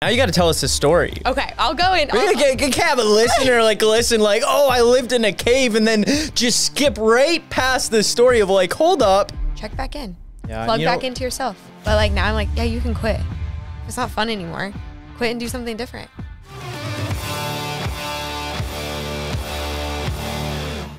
Now you got to tell us a story. Okay, I'll go in. You can't have a listener listen like, oh, I lived in a cave, and then just skip right past the story of like, hold up. Check back in. Yeah, Plug back into yourself. But like now I'm like, yeah, you can quit. It's not fun anymore. Quit and do something different.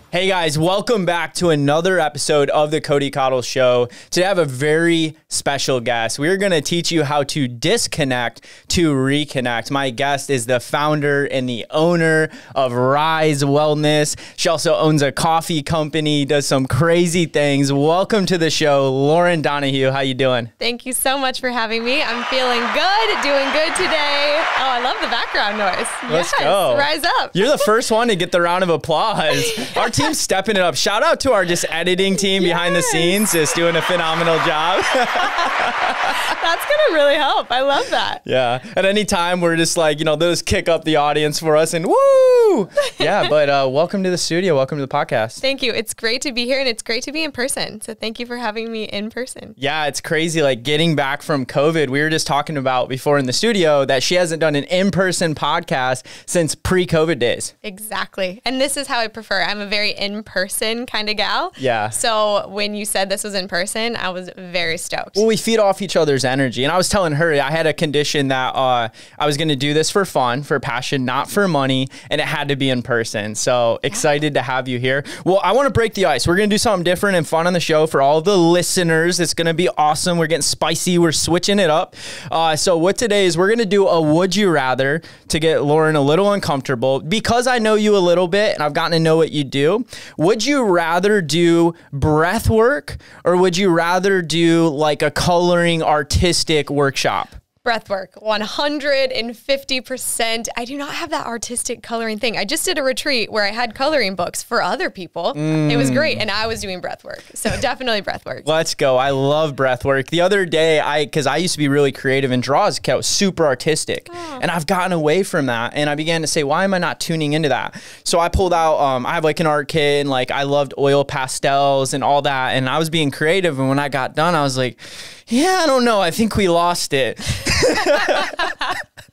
Hey guys, welcome back to another episode of the Cody Cottle Show. Today I have a very special guest. We're going to teach you how to disconnect to reconnect. My guest is the founder and the owner of Rise Wellness. She also owns a coffee company, does some crazy things. Welcome to the show, Lauren Donahue. How you doing? Thank you so much for having me. I'm feeling good, doing good today. Oh, I love the background noise. Let's go. Rise up. You're the first one to get the round of applause. Our team's stepping it up. Shout out to our just editing team behind the scenes, just doing a phenomenal job. That's going to really help. I love that. Yeah. At any time, we're just like, they'll just kick up the audience for us and woo! Yeah, but welcome to the studio. Welcome to the podcast. Thank you. It's great to be here and it's great to be in person. So thank you for having me in person. Yeah, it's crazy. Like getting back from COVID, we were just talking about before in the studio that she hasn't done an in-person podcast since pre-COVID days. Exactly. And this is how I prefer. I'm a very in-person kind of gal. Yeah. So when you said this was in person, I was very stoked. Well, we feed off each other's energy. And I was telling her I had a condition that I was going to do this for fun, for passion, not for money. And it had to be in person. So excited to have you here. Well, I want to break the ice. We're going to do something different and fun on the show for all the listeners. It's going to be awesome. We're getting spicy. We're switching it up. So what today is we're going to do a would you rather to get Lauren a little uncomfortable. Because I know you a little bit and I've gotten to know what you do. Would you rather do breath work or would you rather do like a coloring artistic workshop? Breath work, 150%. I do not have that artistic coloring thing. I just did a retreat where I had coloring books for other people. It was great. And I was doing breath work. So definitely breath work. Let's go. I love breath work. The other day, because I used to be really creative and draw as a kid, I was super artistic. And I've gotten away from that. And I began to say, why am I not tuning into that? So I pulled out, I have like an art kit and like I loved oil pastels and all that. And I was being creative. And when I got done, I was like, yeah, I don't know. I think we lost it.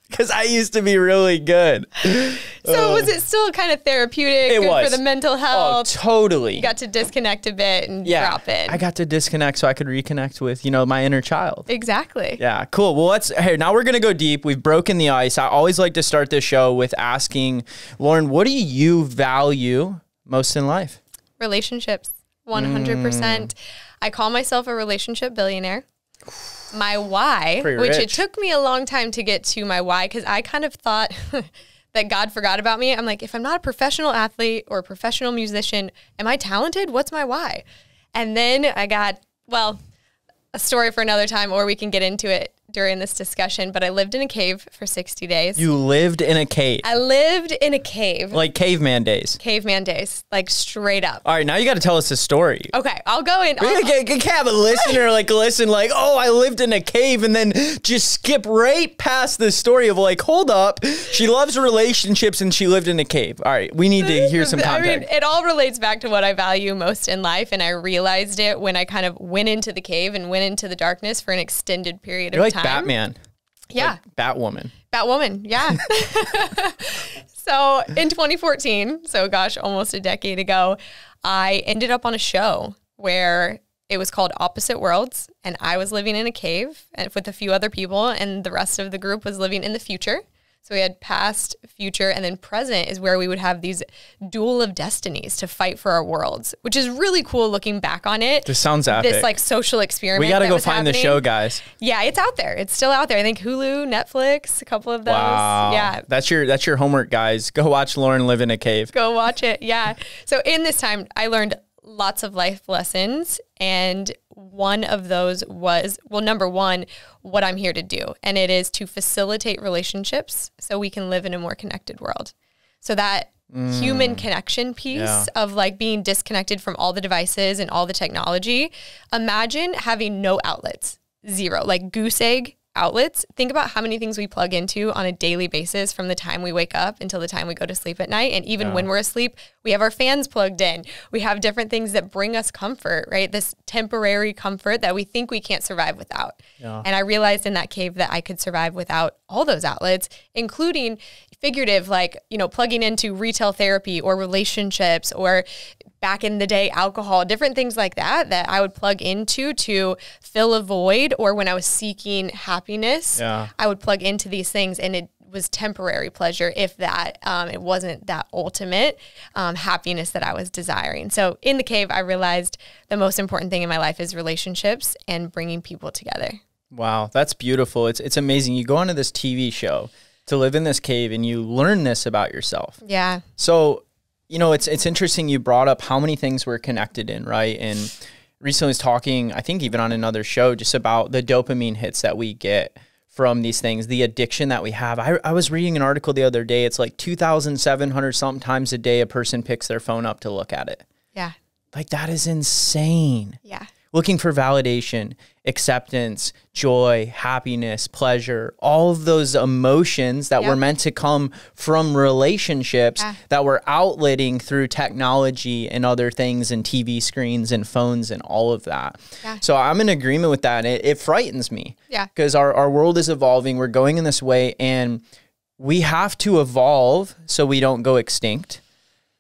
Because I used to be really good. So was it still kind of therapeutic? It was. For the mental health? Oh, totally. You got to disconnect a bit and drop it. I got to disconnect so I could reconnect with, my inner child. Exactly. Yeah, cool. Well, now we're going to go deep. We've broken the ice. I always like to start this show with asking, Lauren, what do you value most in life? Relationships, 100%. I call myself a relationship billionaire. My why, which it took me a long time to get to my why, because I kind of thought that God forgot about me. I'm like, if I'm not a professional athlete or a professional musician, am I talented? What's my why? And then I got, a story for another time, or we can get into it during this discussion, but I lived in a cave for 60 days. You lived in a cave? I lived in a cave. Like caveman days? Caveman days, like straight up. All right, now you got to tell us a story. Okay, I'll go in. You can't have a listener listen like, oh, I lived in a cave, and then just skip right past the story of like, hold up, she loves relationships and she lived in a cave. All right, we need to hear some context. I mean, it all relates back to what I value most in life, and I realized it when I kind of went into the cave and went into the darkness for an extended period of time. Batman. Yeah. Like Batwoman. Batwoman, yeah. So in 2014, so gosh, almost a decade ago, I ended up on a show where it was called Opposite Worlds, and I was living in a cave with a few other people, and the rest of the group was living in the future. So we had past, future, and then present is where we would have these duel of destinies to fight for our worlds, which is really cool looking back on it. This sounds epic. This like social experiment. We got to go find the show, guys. Yeah, it's out there. It's still out there. I think Hulu, Netflix, a couple of those. Wow. Yeah. That's your homework, guys. Go watch Lauren live in a cave. Go watch it. Yeah. So in this time, I learned lots of life lessons. And one of those was, number one, what I'm here to do. And it is to facilitate relationships so we can live in a more connected world. So that human connection piece of like being disconnected from all the devices and all the technology. Imagine having no outlets, zero, like goose egg outlets, think about how many things we plug into on a daily basis from the time we wake up until the time we go to sleep at night. And even when we're asleep, we have our fans plugged in. We have different things that bring us comfort, right? This temporary comfort that we think we can't survive without. Yeah. And I realized in that cave that I could survive without all those outlets, including figurative, like, you know, plugging into retail therapy or relationships, or back in the day, alcohol, different things like that, that I would plug into to fill a void, or when I was seeking happiness, I would plug into these things, and it was temporary pleasure, if that. It wasn't that ultimate happiness that I was desiring. So in the cave, I realized the most important thing in my life is relationships and bringing people together. Wow, that's beautiful. It's amazing. You go onto this TV show to live in this cave and you learn this about yourself. Yeah. So, you know, it's interesting you brought up how many things we're connected in, right? And recently I was talking, I think even on another show, just about the dopamine hits that we get from these things, the addiction that we have. I was reading an article the other day. It's like 2,700 something times a day a person picks their phone up to look at it. Yeah. Like, that is insane. Yeah. Looking for validation, acceptance, joy, happiness, pleasure, all of those emotions that were meant to come from relationships that we're outletting through technology and other things and TV screens and phones and all of that. Yeah. So I'm in agreement with that. It frightens me. Yeah. Because our world is evolving. We're going in this way, and we have to evolve so we don't go extinct.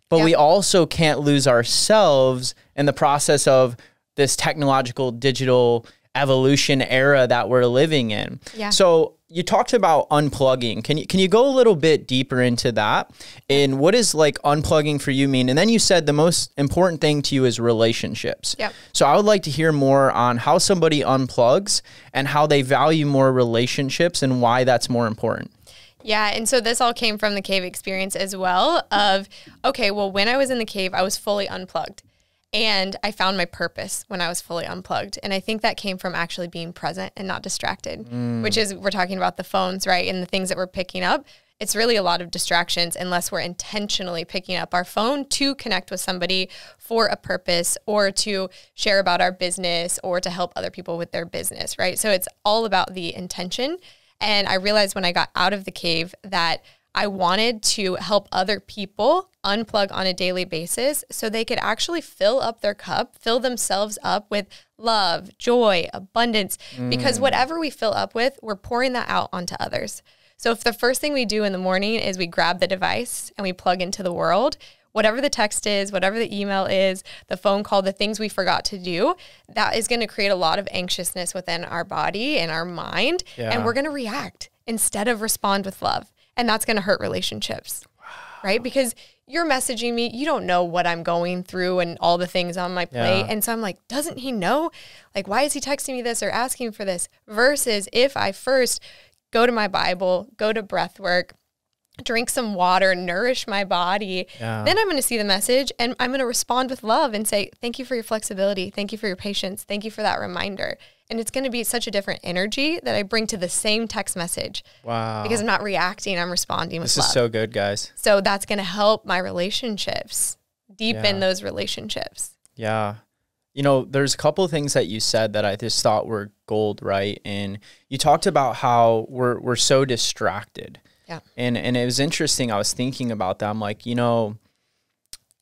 But we also can't lose ourselves in the process of this technological digital evolution era that we're living in. Yeah. So you talked about unplugging. Can you go a little bit deeper into that? And what does like unplugging for you mean? And then you said the most important thing to you is relationships. Yep. So I would like to hear more on how somebody unplugs and how they value more relationships and why that's more important. Yeah, and so this all came from the cave experience as well of, okay, well, when I was in the cave, I was fully unplugged. And I found my purpose when I was fully unplugged. And I think that came from actually being present and not distracted, which is, we're talking about the phones, right? And the things that we're picking up. It's really a lot of distractions unless we're intentionally picking up our phone to connect with somebody for a purpose, or to share about our business, or to help other people with their business, right? So it's all about the intention. And I realized when I got out of the cave that I wanted to help other people unplug on a daily basis so they could actually fill up their cup, fill themselves up with love, joy, abundance, because whatever we fill up with, we're pouring that out onto others. So if the first thing we do in the morning is we grab the device and we plug into the world, whatever the text is, whatever the email is, the phone call, the things we forgot to do, that is going to create a lot of anxiousness within our body and our mind, and we're going to react instead of respond with love. And that's going to hurt relationships, right? Because you're messaging me, you don't know what I'm going through and all the things on my plate. Yeah. And so I'm like, doesn't he know? Like, why is he texting me this or asking for this? Versus if I first go to my Bible, go to breath work, drink some water, nourish my body, then I'm going to see the message and I'm going to respond with love and say, thank you for your flexibility. Thank you for your patience. Thank you for that reminder. And it's going to be such a different energy that I bring to the same text message. Wow. Because I'm not reacting, I'm responding with love. This is so good, guys. So that's going to help my relationships, deepen those relationships. Yeah. You know, there's a couple of things that you said that I just thought were gold, right? And you talked about how we're so distracted. Yeah. And it was interesting. I was thinking about that. I'm like, you know,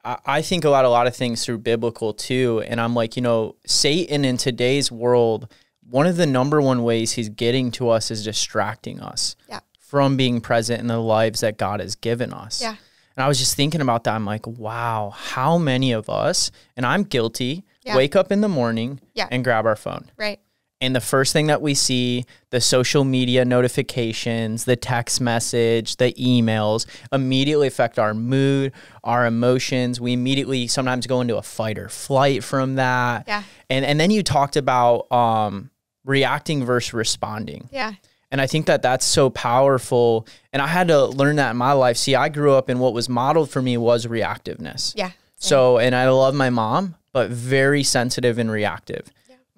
I think about a lot of things through biblical too. And I'm like, you know, Satan in today's world, one of the number one ways he's getting to us is distracting us from being present in the lives that God has given us. Yeah. And I was just thinking about that. I'm like, wow, how many of us, and I'm guilty, wake up in the morning and grab our phone. Right. And the first thing that we see, the social media notifications, the text message, the emails, immediately affect our mood, our emotions. We immediately sometimes go into a fight or flight from that. Yeah. And then you talked about reacting versus responding. Yeah. And I think that that's so powerful. And I had to learn that in my life. See, I grew up and what was modeled for me was reactiveness. Yeah. So, and I love my mom, but very sensitive and reactive.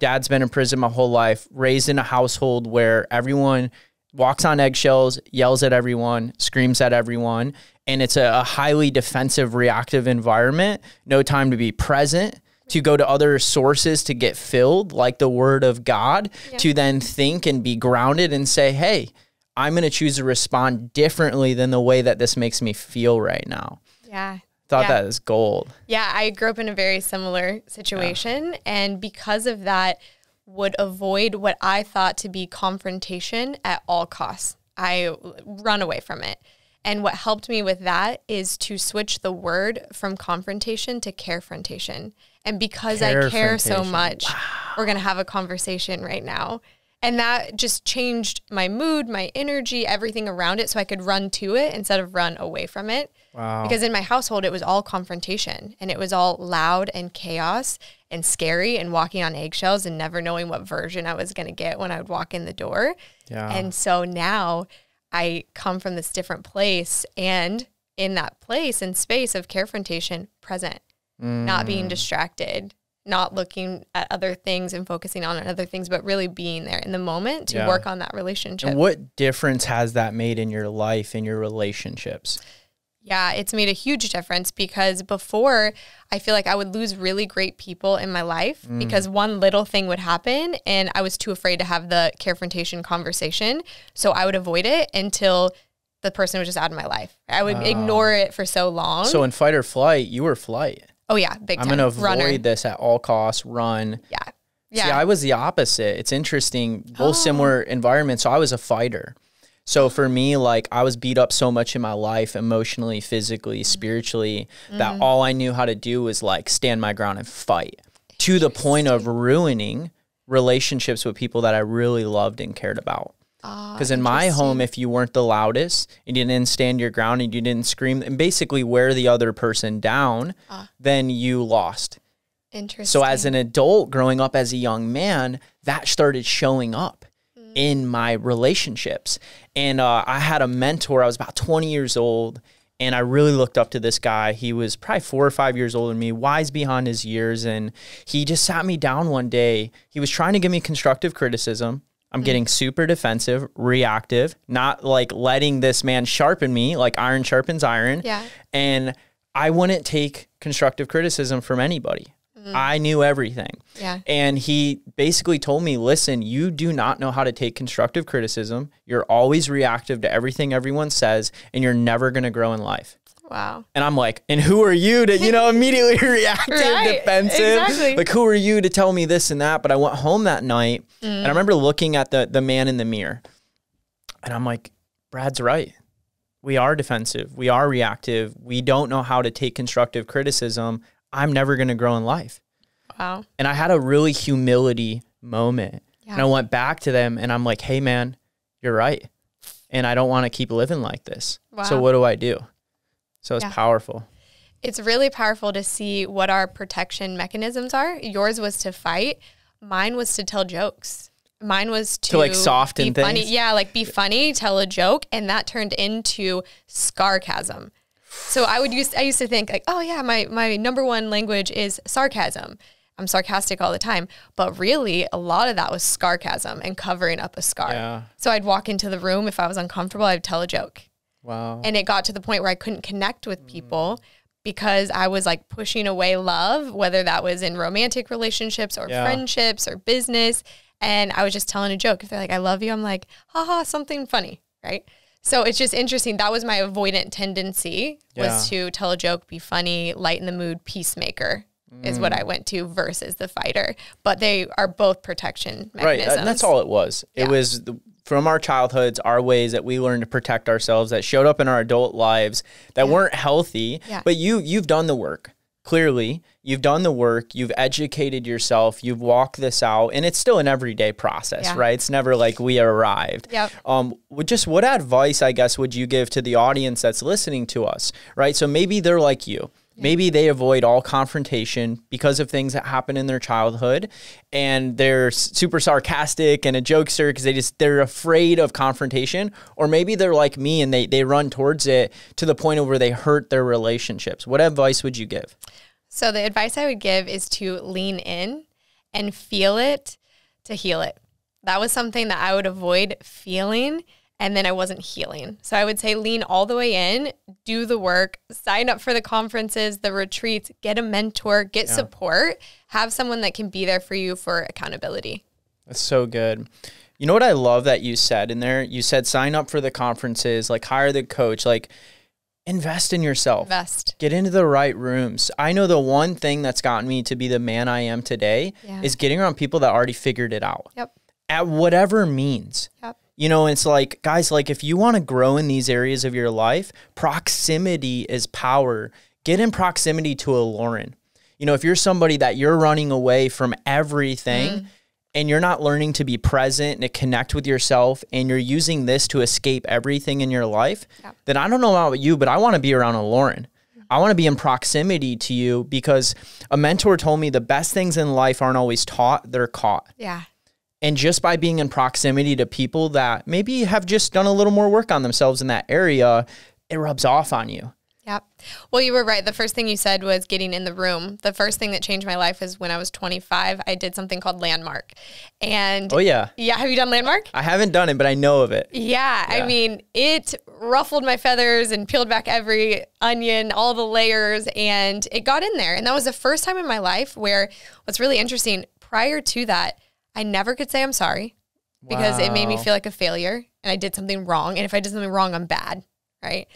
Dad's been in prison my whole life, raised in a household where everyone walks on eggshells, yells at everyone, screams at everyone. And it's a highly defensive, reactive environment. No time to be present. to go to other sources to get filled, like the word of God, to then think and be grounded and say, hey, I'm going to choose to respond differently than the way that this makes me feel right now. Yeah. Thought that is gold. Yeah, I grew up in a very similar situation. And because of that, would avoid what I thought to be confrontation at all costs. I run away from it. And what helped me with that is to switch the word from confrontation to carefrontation. And because I care so much, we're going to have a conversation right now. And that just changed my mood, my energy, everything around it, so I could run to it instead of run away from it. Wow. Because in my household, it was all confrontation, and it was all loud and chaos and scary and walking on eggshells and never knowing what version I was going to get when I would walk in the door. Yeah. And so now I come from this different place, and in that place and space of carefrontation, present, not being distracted, not looking at other things and focusing on other things, but really being there in the moment to work on that relationship. And what difference has that made in your life, in your relationships? Yeah, it's made a huge difference, because before I feel like I would lose really great people in my life because one little thing would happen and I was too afraid to have the carefrontation conversation. So I would avoid it until the person was just out of my life. I would ignore it for so long. So in fight or flight, you were flight. Oh yeah, big time. I'm going to avoid this at all costs, run. Yeah. See, I was the opposite. It's interesting, both similar environments. So I was a fighter. So for me, like, I was beat up so much in my life, emotionally, physically, spiritually, that all I knew how to do was like stand my ground and fight, to the point of ruining relationships with people that I really loved and cared about. Because in my home, if you weren't the loudest and you didn't stand your ground and you didn't scream and basically wear the other person down, then you lost. Interesting. So as an adult growing up as a young man, that started showing up in my relationships. And I had a mentor. I was about 20 years old, and I really looked up to this guy. He was probably 4 or 5 years older than me, wise beyond his years. And he just sat me down one day. He was trying to give me constructive criticism. I'm getting super defensive, reactive, not like letting this man sharpen me like iron sharpens iron. Yeah. And I wouldn't take constructive criticism from anybody. I knew everything. Yeah. And he basically told me, listen, you do not know how to take constructive criticism. You're always reactive to everything everyone says, and you're never going to grow in life. Wow. And I'm like, and who are you to, immediately reactive, defensive? Exactly. Like, who are you to tell me this and that? But I went home that night, and I remember looking at the man in the mirror, and I'm like, Brad's right. We are defensive. We are reactive. We don't know how to take constructive criticism. I'm never going to grow in life. Wow. And I had a really humility moment. Yeah. And I went back to them and I'm like, hey man, you're right. And I don't want to keep living like this. Wow. So what do I do? So it's powerful. It's really powerful to see what our protection mechanisms are. Yours was to fight. Mine was to tell jokes. Mine was to like soften be funny. things. Yeah, like be funny, tell a joke. And that turned into sarcasm. So I used to think like, oh yeah, my number one language is sarcasm. I'm sarcastic all the time. But really, a lot of that was sarcasm and covering up a scar. Yeah. So I'd walk into the room. If I was uncomfortable, I'd tell a joke. Wow. And it got to the point where I couldn't connect with people because I was like pushing away love, whether that was in romantic relationships or friendships or business. And I was just telling a joke. If they're like, I love you, I'm like, haha, something funny, right? So it's just interesting. That was my avoidant tendency, was to tell a joke, be funny, lighten the mood, peacemaker is what I went to versus the fighter. But they are both protection mechanisms. Right, and that's all it was. It was from our childhoods, our ways that we learned to protect ourselves that showed up in our adult lives that weren't healthy. Yeah. But you've done the work. Clearly, you've done the work, you've educated yourself, you've walked this out, and it's still an everyday process, right? It's never like we arrived. Yep. Just what advice, I guess, would you give to the audience that's listening to us, right? So maybe they're like you. Maybe they avoid all confrontation because of things that happen in their childhood, and they're super sarcastic and a jokester because they're afraid of confrontation. Or maybe they're like me and they run towards it to the point of where they hurt their relationships. What advice would you give? So the advice I would give is to lean in and feel it to heal it. That was something that I would avoid feeling. and then I wasn't healing. So I would say lean all the way in, do the work, sign up for the conferences, the retreats, get a mentor, get support, have someone that can be there for you for accountability. That's so good. You know what I love that you said in there? You said sign up for the conferences, like hire the coach, like invest in yourself. Invest. Get into the right rooms. I know the one thing that's gotten me to be the man I am today is getting around people that already figured it out. Yep. At whatever means. Yep. You know, it's like, guys, like if you want to grow in these areas of your life, proximity is power. Get in proximity to a Lauren. You know, if you're somebody that you're running away from everything and you're not learning to be present and to connect with yourself and you're using this to escape everything in your life, then I don't know about you, but I want to be around a Lauren. I want to be in proximity to you because a mentor told me the best things in life aren't always taught, they're caught. Yeah. And just by being in proximity to people that maybe have just done a little more work on themselves in that area, it rubs off on you. Yep. Well, you were right. The first thing you said was getting in the room. The first thing that changed my life is when I was 25, I did something called Landmark. And oh, yeah. Yeah. Have you done Landmark? I haven't done it, but I know of it. Yeah. I mean, it ruffled my feathers and peeled back every onion, all the layers, and it got in there. And that was the first time in my life where what's really interesting, prior to that, I never could say I'm sorry because it made me feel like a failure and I did something wrong. And if I did something wrong, I'm bad, right?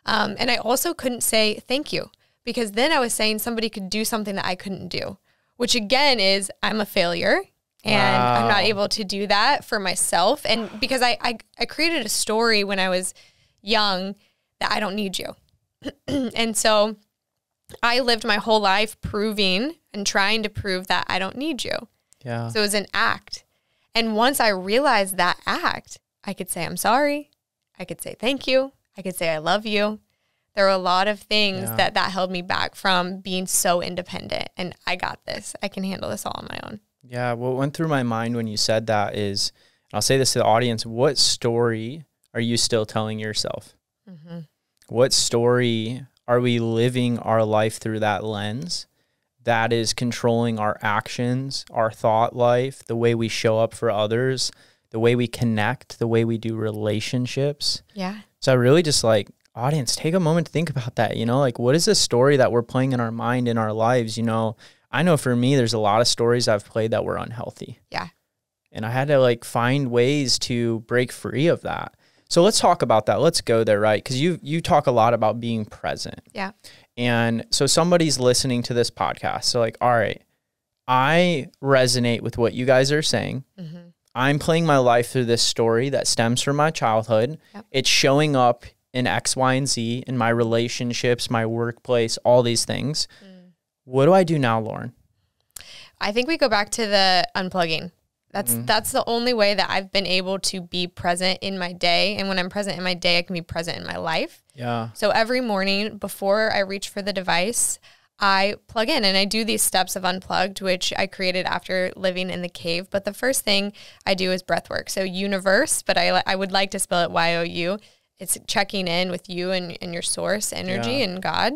And I also couldn't say thank you because then I was saying somebody could do something that I couldn't do, which again is I'm a failure and I'm not able to do that for myself. And because I created a story when I was young that I don't need you. And so I lived my whole life proving and trying to prove that I don't need you. Yeah. So it was an act. And once I realized that act, I could say, I'm sorry. I could say, thank you. I could say, I love you. There were a lot of things that held me back from being so independent. And I got this. I can handle this all on my own. Yeah. What went through my mind when you said that is, I'll say this to the audience, what story are you still telling yourself? Mm-hmm. What story are we living our life through that lens? That is controlling our actions, our thought life, the way we show up for others, the way we connect, the way we do relationships. Yeah. So I really just like, audience, take a moment to think about that. You know, like what is the story that we're playing in our mind, in our lives? You know, I know for me, there's a lot of stories I've played that were unhealthy. Yeah. And I had to like find ways to break free of that. So let's talk about that. Let's go there, right? Because you talk a lot about being present. Yeah. And so somebody's listening to this podcast. So like, all right, I resonate with what you guys are saying. Mm-hmm. I'm playing my life through this story that stems from my childhood. Yep. It's showing up in X, Y, and Z in my relationships, my workplace, all these things. What do I do now, Lauren? I think we go back to the unplugging. That's the only way that I've been able to be present in my day. And when I'm present in my day, I can be present in my life. Yeah. So every morning before I reach for the device, I plug in and I do these steps of unplugged, which I created after living in the cave. But the first thing I do is breath work. So universe, but I would like to spell it Y-O-U. It's checking in with you and your source energy and God.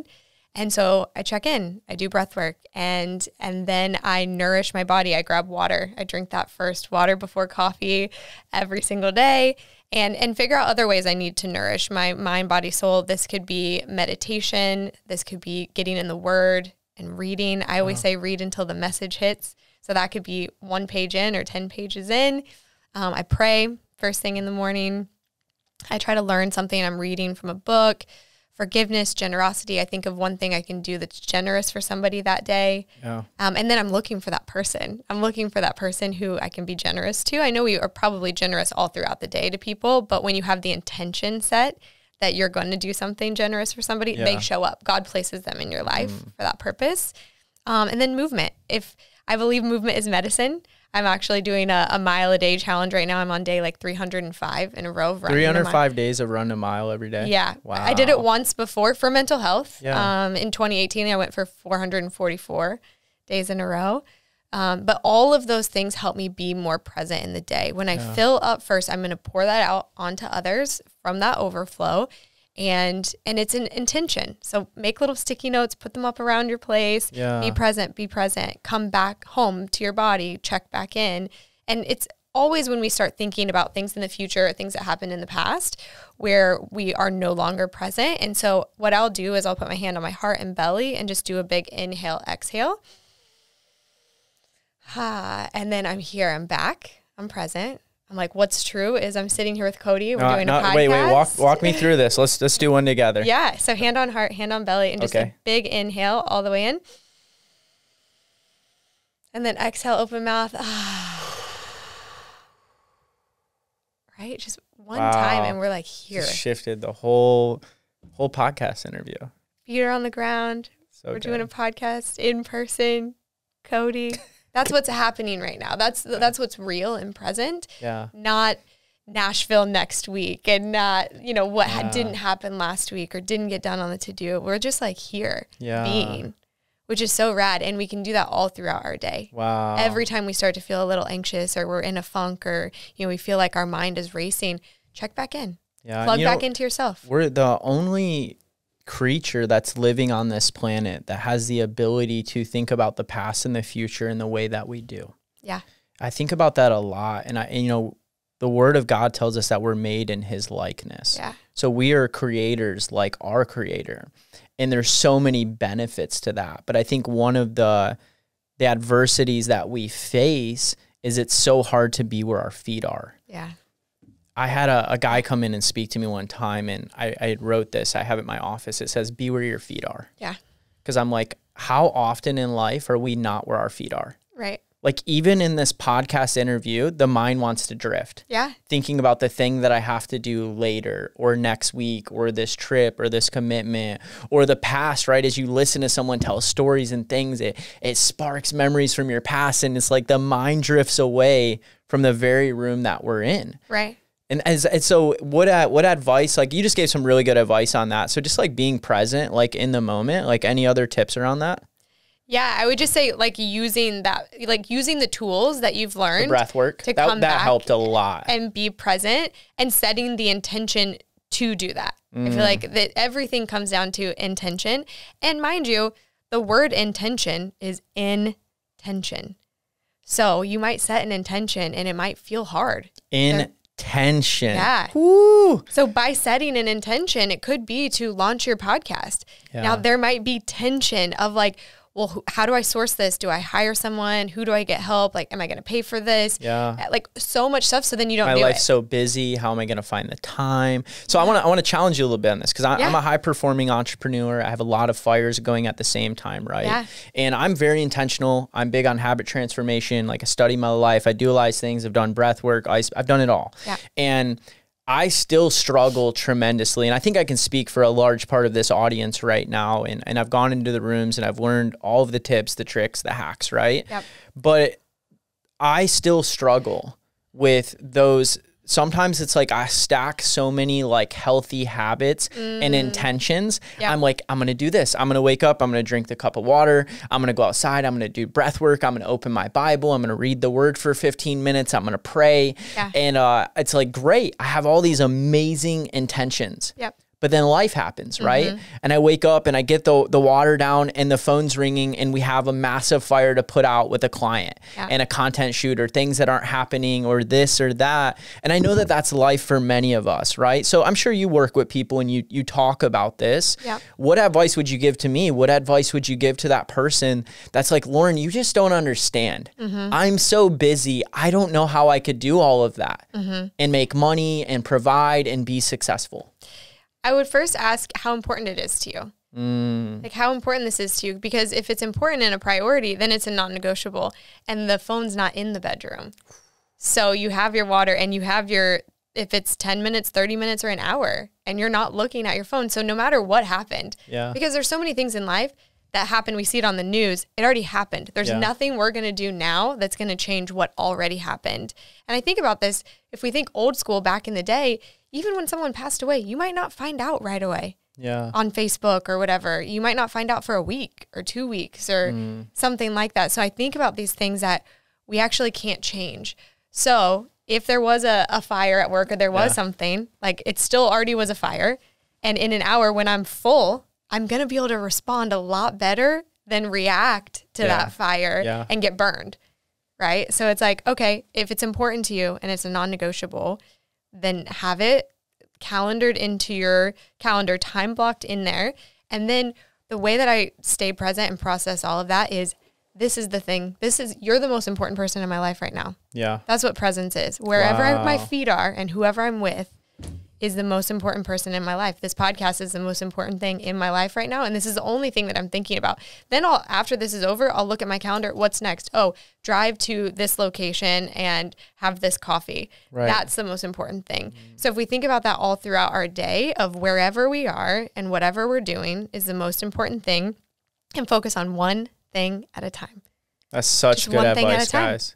And so I check in, I do breath work, and then I nourish my body. I grab water. I drink that first, water before coffee every single day, and figure out other ways I need to nourish my mind, body, soul. This could be meditation. This could be getting in the word and reading. I always say read until the message hits. So that could be 1 page in or 10 pages in. I pray first thing in the morning. I try to learn something I'm reading from a book. Forgiveness, generosity. I think of one thing I can do that's generous for somebody that day. Yeah. And then I'm looking for that person. I'm looking for that person who I can be generous to. I know we are probably generous all throughout the day to people, but when you have the intention set that you're going to do something generous for somebody, they show up. God places them in your life for that purpose. And then movement. If I believe movement is medicine, I'm actually doing a mile a day challenge right now. I'm on day like 305 in a row of running 305 days of running a mile every day? Yeah. Wow. I did it once before for mental health. Yeah. In 2018, I went for 444 days in a row. But all of those things help me be more present in the day. When I fill up first, I'm going to pour that out onto others from that overflow. And it's an intention. So make little sticky notes, put them up around your place, be present, come back home to your body, check back in. And it's always when we start thinking about things in the future, things that happened in the past, where we are no longer present. And so what I'll do is I'll put my hand on my heart and belly and just do a big inhale, exhale. And then I'm here, I'm back, I'm present. I'm like, what's true is I'm sitting here with Cody. We're doing a podcast. Wait, walk me through this. Let's do one together. Yeah. So hand on heart, hand on belly, and just a big inhale all the way in. And then exhale, open mouth. Right? Just one time, and we're like here. Just shifted the whole podcast interview. Feet are on the ground. We're doing a podcast in person. Cody. That's what's happening right now. That's what's real and present. Yeah. Not Nashville next week, and not, what didn't happen last week or didn't get done on the to-do. We're just like here being, which is so rad. And we can do that all throughout our day. Wow. Every time we start to feel a little anxious or we're in a funk or, we feel like our mind is racing, check back in. Yeah. Plug back into yourself. We're the only creature that's living on this planet that has the ability to think about the past and the future in the way that we do. Yeah. I think about that a lot. And the word of God tells us that we're made in his likeness. Yeah. So we are creators like our creator. And there's so many benefits to that. But I think one of the adversities that we face is it's so hard to be where our feet are. Yeah. I had a guy come in and speak to me one time, and I wrote this. I have it in my office. It says, be where your feet are. Yeah. Because I'm like, how often in life are we not where our feet are? Right. Like even in this podcast interview, the mind wants to drift. Yeah. Thinking about the thing that I have to do later or next week or this trip or this commitment or the past, right? As you listen to someone tell stories and things, it sparks memories from your past, and it's like the mind drifts away from the very room that we're in. Right. And so what advice, like you just gave some really good advice on that. So just like being present, like in the moment, like any other tips around that? Yeah, I would just say like using the tools that you've learned. The breath work. To come back that helped a lot. And be present and setting the intention to do that. I feel like that everything comes down to intention. And mind you, the word intention is intention. So you might set an intention and it might feel hard. Intention. Yeah. Woo. So by setting an intention, it could be to launch your podcast. Yeah. Now there might be tension of like, well, how do I source this? Do I hire someone? Who do I get help? Like, am I going to pay for this? Yeah. Like so much stuff. So then you don't do it. My life's so busy. How am I going to find the time? So I want to challenge you a little bit on this because I'm a high performing entrepreneur. I have a lot of fires going at the same time, right? Yeah. And I'm very intentional. I'm big on habit transformation. Like I study my life. I do a lot of things. I've done breath work. I've done it all. Yeah. And I still struggle tremendously. And I think I can speak for a large part of this audience right now. And I've gone into the rooms and I've learned all of the tips, the tricks, the hacks, right? Yep. But I still struggle with those. Sometimes it's like I stack so many like healthy habits and intentions. Yep. I'm like, I'm going to do this. I'm going to wake up. I'm going to drink the cup of water. I'm going to go outside. I'm going to do breath work. I'm going to open my Bible. I'm going to read the word for 15 minutes. I'm going to pray. Yeah. And it's like, great. I have all these amazing intentions. Yep. But then life happens, right? And I wake up and I get the water down and the phone's ringing and we have a massive fire to put out with a client and a content shoot or things that aren't happening or this or that. And I know that that's life for many of us, right? So I'm sure you work with people and you talk about this. Yep. What advice would you give to me? What advice would you give to that person that's like, Lauren, you just don't understand. I'm so busy. I don't know how I could do all of that and make money and provide and be successful. I would first ask how important it is to you. Like how important this is to you, because if it's important and a priority, then it's a non-negotiable and the phone's not in the bedroom. So you have your water and you have if it's 10 minutes, 30 minutes or an hour and you're not looking at your phone. So no matter what happened, because there's so many things in life that happen. We see it on the news. It already happened. There's nothing we're going to do now that's going to change what already happened. And I think about this, if we think old school back in the day, even when someone passed away, you might not find out right away on Facebook or whatever. You might not find out for a week or 2 weeks or something like that. So I think about these things that we actually can't change. So if there was a fire at work or there was something, like it still already was a fire. And in an hour when I'm full, I'm going to be able to respond a lot better than react to that fire and get burned. right? So it's like, okay, if it's important to you and it's a non-negotiable, then have it calendared into your calendar, time blocked in there. And then the way that I stay present and process all of that is, this is the thing. You're the most important person in my life right now. Yeah. That's what presence is. Wherever my feet are and whoever I'm with is the most important person in my life. This podcast is the most important thing in my life right now. And this is the only thing that I'm thinking about. Then after this is over, I'll look at my calendar. What's next? Oh, drive to this location and have this coffee. Right. That's the most important thing. So if we think about that all throughout our day, of wherever we are and whatever we're doing is the most important thing, and focus on one thing at a time. That's such good advice, guys.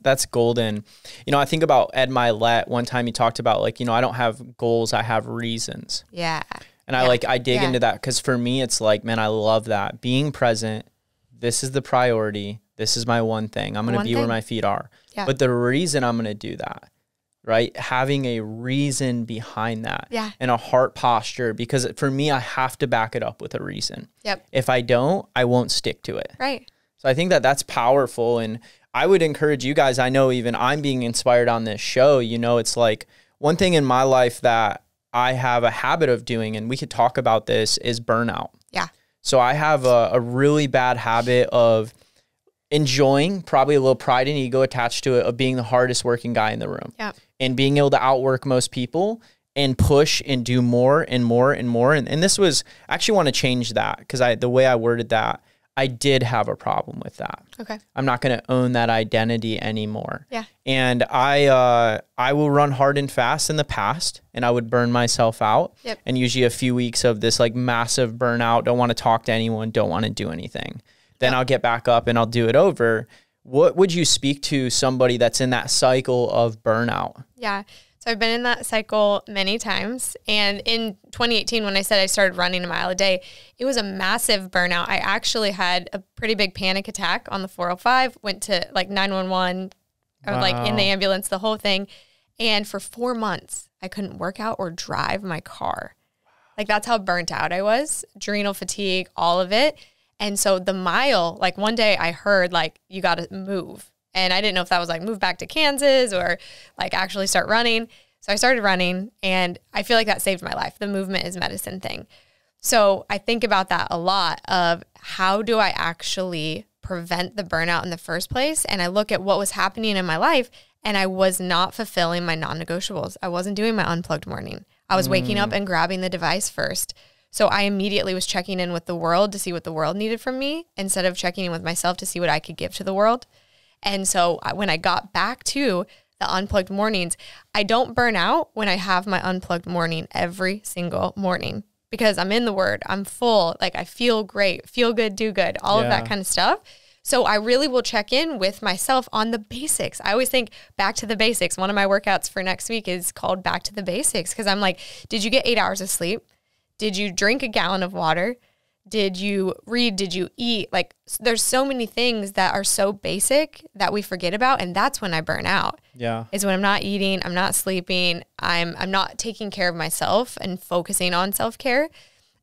That's golden. I think about Ed Milet. One time he talked about, like, I don't have goals, I have reasons. Yeah. And I dig into that, because for me, it's like, man, I love that. Being present, this is the priority. This is my one thing. I'm going to be where my feet are. Yeah. But the reason I'm going to do that, right? Having a reason behind that. Yeah. And a heart posture, because for me, I have to back it up with a reason. Yep. If I don't, I won't stick to it. Right. So I think that's powerful. And I would encourage you guys, I know even I'm being inspired on this show, it's like one thing in my life that I have a habit of doing, and we could talk about this, is burnout. Yeah. So I have a really bad habit of enjoying, probably a little pride and ego attached to it, of being the hardest working guy in the room. Yeah. And being able to outwork most people and push and do more and more and more. And this was, I actually want to change that, because the way I worded that, I did have a problem with that. Okay. I'm not going to own that identity anymore. Yeah. And I will run hard and fast in the past, and I would burn myself out. Yep. And usually a few weeks of this like massive burnout, don't want to talk to anyone, don't want to do anything. Then I'll get back up and I'll do it over. What would you speak to somebody that's in that cycle of burnout? Yeah. So I've been in that cycle many times. And in 2018, when I said I started running a mile a day, it was a massive burnout. I actually had a pretty big panic attack on the 405, went to like 911. I was like in the ambulance, the whole thing. And for 4 months, I couldn't work out or drive my car. Like, that's how burnt out I was, adrenal fatigue, all of it. And so the mile, like one day I heard like, you got to move. And I didn't know if that was like move back to Kansas or like actually start running. So I started running, and I feel like that saved my life. The movement is medicine thing. So I think about that a lot, of how do I actually prevent the burnout in the first place? And I look at what was happening in my life, and I was not fulfilling my non-negotiables. I wasn't doing my unplugged morning. I was waking up and grabbing the device first. So I immediately was checking in with the world to see what the world needed from me, instead of checking in with myself to see what I could give to the world. And so when I got back to the unplugged mornings, I don't burn out when I have my unplugged morning every single morning, because I'm in the Word, I'm full, like I feel great, feel good, do good, all of that kind of stuff. So I really will check in with myself on the basics. I always think back to the basics. One of my workouts for next week is called Back to the Basics, because I'm like, did you get 8 hours of sleep? Did you drink a gallon of water? Did you read? Did you eat? Like, there's so many things that are so basic that we forget about. And that's when I burn out. Yeah. Is when I'm not eating, I'm not sleeping, I'm not taking care of myself and focusing on self-care.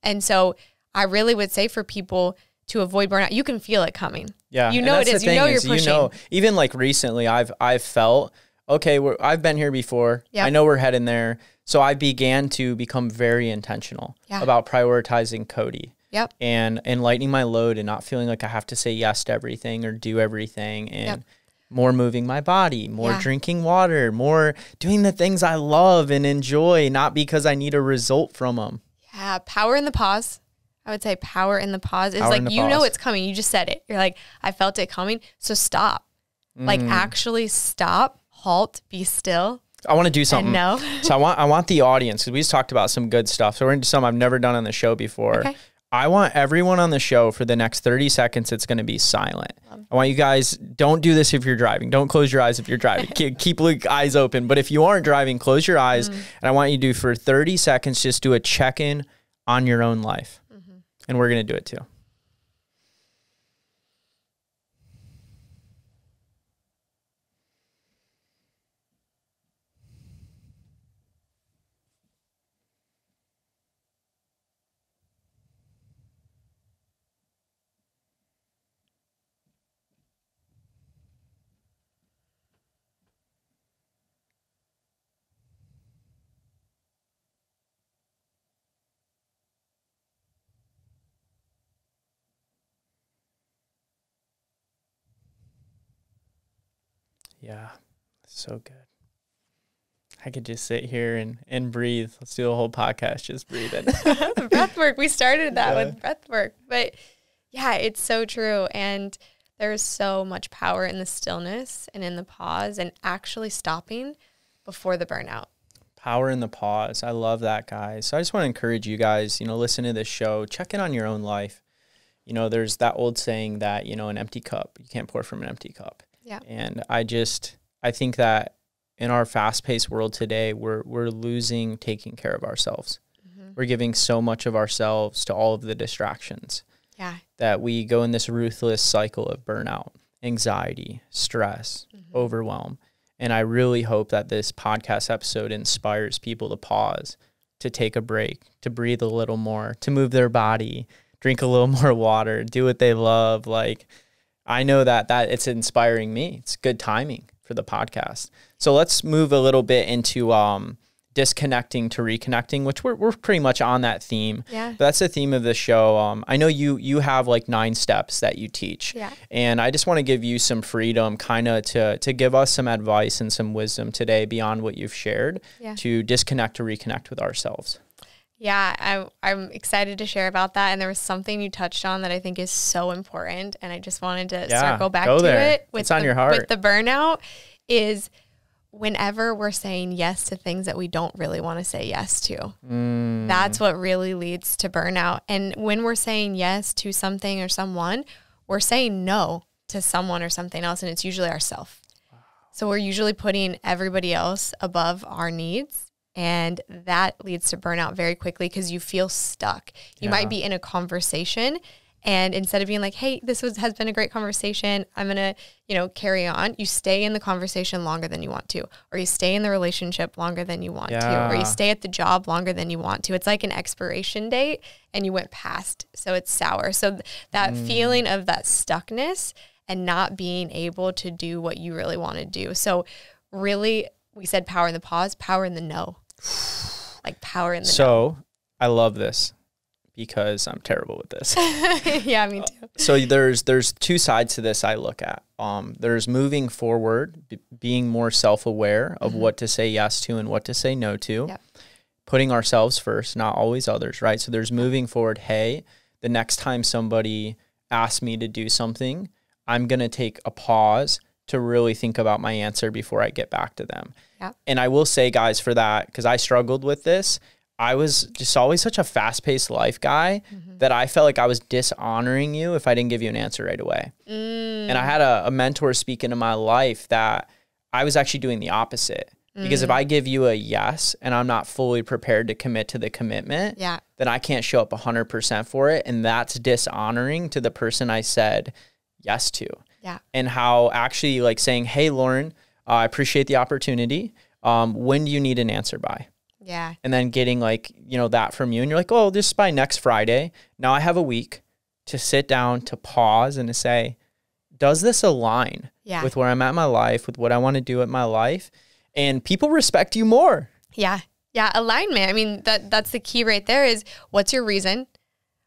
And so I really would say for people to avoid burnout, you can feel it coming. Yeah. You know it is. You know you're pushing. Even like recently, I've felt, okay, I've been here before. Yep. I know we're heading there. So I began to become very intentional about prioritizing Cody. Yep. And lightening my load, and not feeling like I have to say yes to everything or do everything, and more moving my body, more drinking water, more doing the things I love and enjoy, not because I need a result from them. Yeah. Power in the pause. I would say power in the pause is like, you know it's coming. You just said it. You're like, I felt it coming. So stop. Like, actually stop, halt, be still. I want to do something. No. So I want the audience, because we just talked about some good stuff. So we're into some I've never done on the show before. Okay. I want everyone on the show, for the next 30 seconds, it's going to be silent. I want you guys, don't do this if you're driving. Don't close your eyes if you're driving. Keep eyes open. But if you aren't driving, close your eyes. And I want you to do, for 30 seconds, just do a check-in on your own life. And we're going to do it too. Yeah. So good. I could just sit here and breathe. Let's do a whole podcast just breathing. Breath work. We started that with breath work. But yeah, it's so true. And there's so much power in the stillness and in the pause and actually stopping before the burnout. Power in the pause. I love that, guys. So I just want to encourage you guys, listen to this show, check in on your own life. There's that old saying that, an empty cup, you can't pour from an empty cup. Yeah. And I think that in our fast-paced world today, we're losing taking care of ourselves. Mm-hmm. We're giving so much of ourselves to all of the distractions. Yeah. That we go in this ruthless cycle of burnout, anxiety, stress, overwhelm. And I really hope that this podcast episode inspires people to pause, to take a break, to breathe a little more, to move their body, drink a little more water, do what they love. Like, I know that it's inspiring me. It's good timing for the podcast. So let's move a little bit into disconnecting to reconnecting, which we're pretty much on that theme. Yeah. But that's the theme of the show. I know you have like 9 steps that you teach. Yeah. And I just want to give you some freedom kind of to give us some advice and some wisdom today beyond what you've shared to disconnect to reconnect with ourselves. Yeah, I'm excited to share about that. And there was something you touched on that I think is so important. And I just wanted to circle back to it. What's on your heart? With the burnout is whenever we're saying yes to things that we don't really want to say yes to. That's what really leads to burnout. And when we're saying yes to something or someone, we're saying no to someone or something else. And it's usually ourselves. So we're usually putting everybody else above our needs. And that leads to burnout very quickly because you feel stuck. You might be in a conversation, and instead of being like, hey, has been a great conversation, I'm going to, carry on, you stay in the conversation longer than you want to, or you stay in the relationship longer than you want to, or you stay at the job longer than you want to. It's like an expiration date and you went past, so it's sour. So that feeling of that stuckness and not being able to do what you really want to do. So really, we said power in the pause, power in the no. Like power in the no. So I love this because I'm terrible with this. Yeah, me too. So there's 2 sides to this I look at. There's moving forward, being more self-aware of what to say yes to and what to say no to. Yep. Putting ourselves first, not always others, right? So there's moving forward, hey, the next time somebody asks me to do something, I'm going to take a pause to really think about my answer before I get back to them. Yep. And I will say, guys, for that, because I struggled with this, I was just always such a fast-paced life guy that I felt like I was dishonoring you if I didn't give you an answer right away. And I had a mentor speak into my life that I was actually doing the opposite. Because if I give you a yes and I'm not fully prepared to commit to the commitment, then I can't show up 100% for it. And that's dishonoring to the person I said yes to. Yeah. And how actually like saying, hey, Lauren, I appreciate the opportunity. When do you need an answer by? Yeah. And then getting like, that from you. And you're like, oh, just by next Friday. Now I have a week to sit down, to pause and to say, does this align with where I'm at in my life, with what I want to do with my life? And people respect you more. Yeah. Yeah. Alignment. I mean, that's the key right there is what's your reason?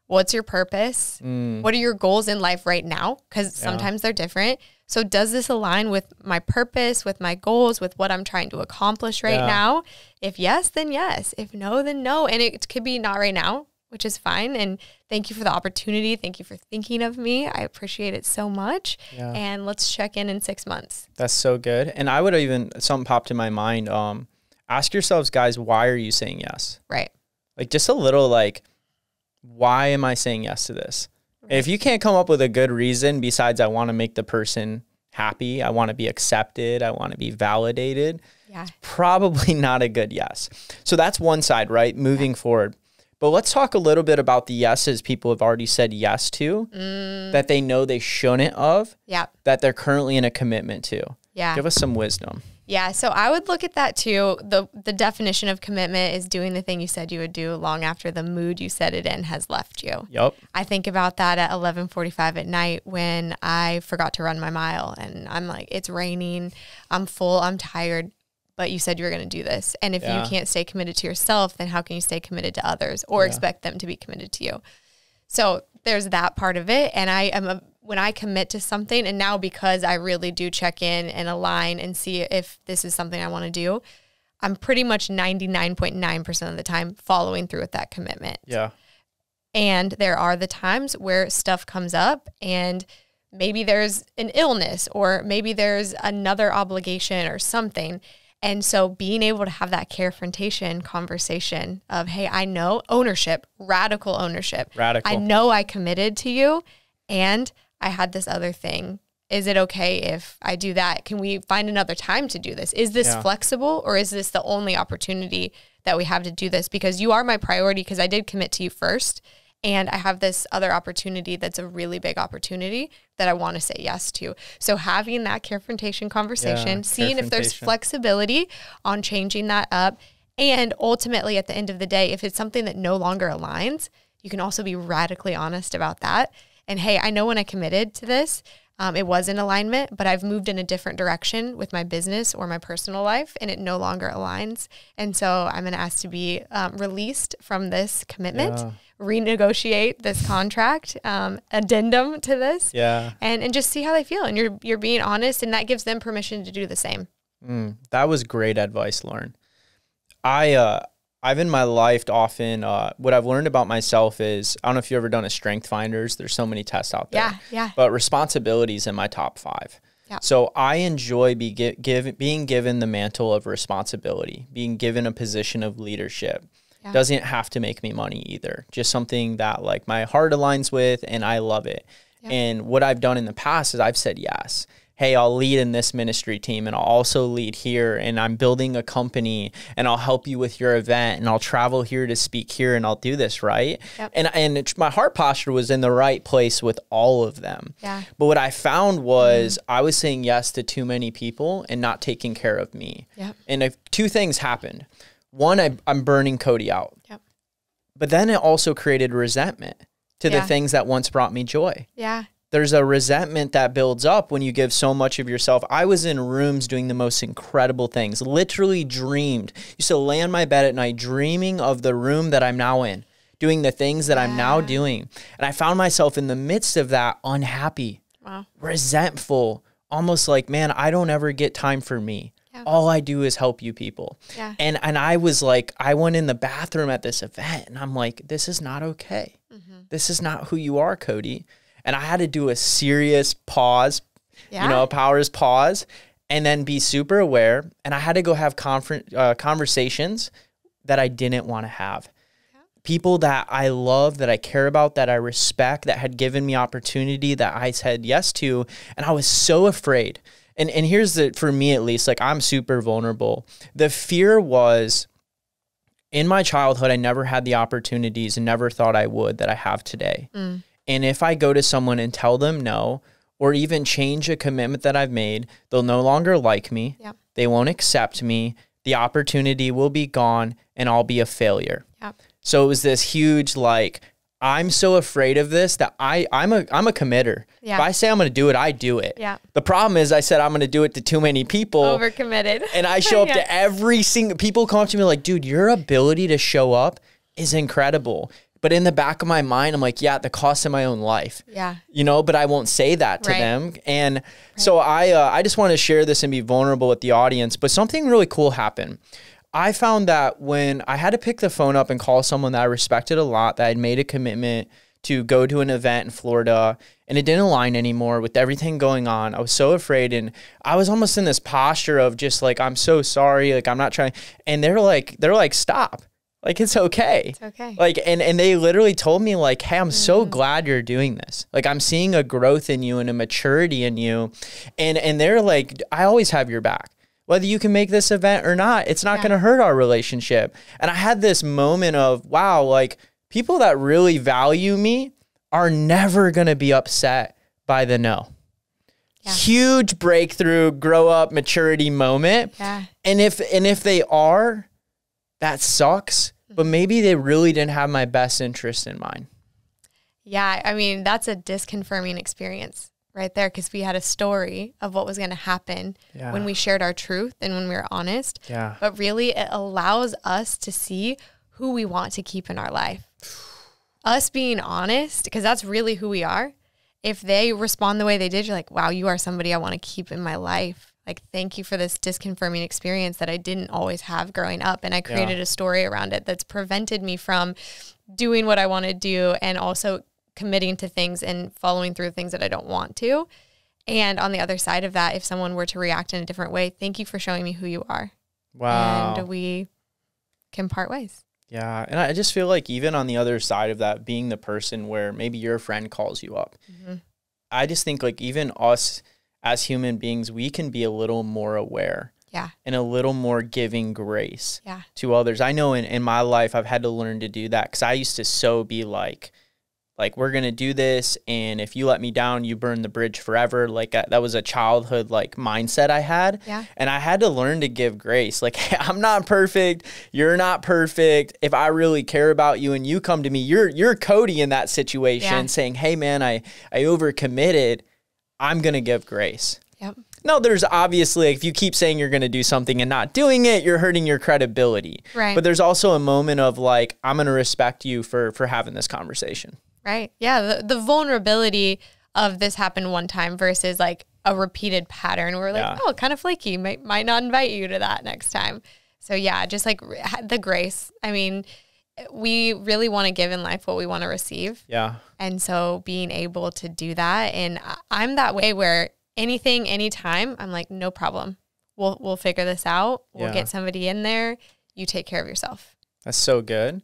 What's your purpose? What are your goals in life right now? Because sometimes they're different. So does this align with my purpose, with my goals, with what I'm trying to accomplish right now? If yes, then yes. If no, then no. And it could be not right now, which is fine. And thank you for the opportunity. Thank you for thinking of me. I appreciate it so much. Yeah. And let's check in 6 months. That's so good. And I would even, something popped in my mind. Ask yourselves, guys, why are you saying yes? Right. Like just a little like, why am I saying yes to this? Right. If you can't come up with a good reason besides I want to make the person happy, I want to be accepted, I want to be validated, it's probably not a good yes. So that's one side, right? Moving forward. But let's talk a little bit about the yeses people have already said yes to, that they know they shouldn't of, that they're currently in a commitment to. Yeah. Give us some wisdom. Yeah, so I would look at that too. The definition of commitment is doing the thing you said you would do long after the mood you set it in has left you. Yep. I think about that at 11:45 at night when I forgot to run my mile and I'm like, it's raining, I'm full, I'm tired, but you said you were going to do this. And if you can't stay committed to yourself, then how can you stay committed to others or expect them to be committed to you? So there's that part of it. And I am a when I commit to something, and now because I really do check in and align and see if this is something I want to do, I'm pretty much 99.9% of the time following through with that commitment. Yeah. And there are the times where stuff comes up and maybe there's an illness or maybe there's another obligation or something. And so being able to have that confrontation conversation of, hey, I know ownership, radical ownership. I know I committed to you and I had this other thing. Is it okay if I do that? Can we find another time to do this? Is this flexible, or is this the only opportunity that we have to do this? Because you are my priority, because I did commit to you first. And I have this other opportunity that's a really big opportunity that I want to say yes to. So having that confrontation conversation, seeing if there's flexibility on changing that up. And ultimately, at the end of the day, if it's something that no longer aligns, you can also be radically honest about that. And hey, I know when I committed to this, it was in alignment, but I've moved in a different direction with my business or my personal life, and it no longer aligns. And so I'm going to ask to be released from this commitment, renegotiate this contract, addendum to this, and just see how they feel. And you're being honest, and that gives them permission to do the same. That was great advice, Lauren. I've in my life often, what I've learned about myself is, I don't know if you've ever done a strength finders. There's so many tests out there. Yeah. But responsibility is in my top 5. Yeah. So I enjoy being given the mantle of responsibility, being given a position of leadership. Yeah. Doesn't have to make me money either. Just something that like my heart aligns with and I love it. Yeah. And what I've done in the past is I've said yes. Hey, I'll lead in this ministry team and I'll also lead here, and I'm building a company and I'll help you with your event and I'll travel here to speak here and I'll do this, right? Yep. And my heart posture was in the right place with all of them. Yeah. But what I found was I was saying yes to too many people and not taking care of me. Yep. And 2 things happened. One, I'm burning Cody out. Yep. But then it also created resentment to the things that once brought me joy. Yeah. There's a resentment that builds up when you give so much of yourself. I was in rooms doing the most incredible things, literally dreamed. Used to lay on my bed at night dreaming of the room that I'm now in, doing the things that I'm now doing. And I found myself in the midst of that unhappy, resentful, almost like, man, I don't ever get time for me. Yeah. All I do is help you people. Yeah. And I was like, I went in the bathroom at this event and I'm like, this is not okay. This is not who you are, Cody. And I had to do a serious pause, a Powers pause, and then be super aware. And I had to go have conversations that I didn't want to have. Yeah. People that I love, that I care about, that I respect, that had given me opportunity that I said yes to. And I was so afraid. And here's for me at least, like I'm super vulnerable. The fear was, in my childhood, I never had the opportunities and never thought I would that I have today. And if I go to someone and tell them no, or even change a commitment that I've made, they'll no longer like me. Yep. They won't accept me. The opportunity will be gone and I'll be a failure. Yep. So it was this huge, like, I'm so afraid of this that I'm a committer. Yeah. If I say I'm going to do it, I do it. Yeah. The problem is I said I'm going to do it to too many people. Overcommitted. And I show up to every single, people come up to me like, dude, your ability to show up is incredible. But in the back of my mind, I'm like, yeah, at the cost of my own life. Yeah. But I won't say that to them. And so I just want to share this and be vulnerable with the audience. But something really cool happened. I found that when I had to pick the phone up and call someone that I respected a lot, that had made a commitment to go to an event in Florida, and it didn't align anymore with everything going on, I was so afraid. And I was almost in this posture of just like, I'm so sorry. Like, I'm not trying. And they're like, stop. Like, it's okay. It's okay. Like, and they literally told me like, hey, I'm so glad you're doing this. Like, I'm seeing a growth in you and a maturity in you. And they're like, I always have your back. Whether you can make this event or not, it's not going to hurt our relationship. And I had this moment of, wow, like people that really value me are never going to be upset by the no. Yeah. Huge breakthrough, grow up, maturity moment. Yeah. And if they are, that sucks. But maybe they really didn't have my best interest in mind. Yeah, I mean, that's a disconfirming experience right there, because we had a story of what was going to happen when we shared our truth and when we were honest. Yeah. But really, it allows us to see who we want to keep in our life. Us being honest, because that's really who we are. if they respond the way they did, you're like, wow, you are somebody I want to keep in my life. Like, thank you for this disconfirming experience that I didn't always have growing up. And I created a story around it that's prevented me from doing what I want to do and also committing to things and following through things that I don't want to. And on the other side of that, if someone were to react in a different way, thank you for showing me who you are. Wow. And we can part ways. Yeah. And I just feel like even on the other side of that, being the person where maybe your friend calls you up, I just think like even us as human beings, we can be a little more aware. Yeah. And a little more giving grace to others. I know in my life, I've had to learn to do that because I used to so be like, we're going to do this. And if you let me down, you burn the bridge forever. Like that was a childhood like mindset I had. Yeah. And I had to learn to give grace. Like, hey, I'm not perfect. You're not perfect. If I really care about you and you come to me, you're Cody in that situation saying, hey man, I overcommitted. I'm going to give grace. Yep. No, there's obviously, if you keep saying you're going to do something and not doing it, you're hurting your credibility. Right. But there's also a moment of like, I'm going to respect you for having this conversation. Right. Yeah. The vulnerability of this happened one time versus like a repeated pattern where like, oh, kind of flaky, might not invite you to that next time. So yeah, just like the grace. I mean, we really want to give in life what we want to receive. Yeah. And so being able to do that. And I'm that way where anything, anytime, I'm like, no problem. We'll figure this out. We'll get somebody in there. You take care of yourself. That's so good.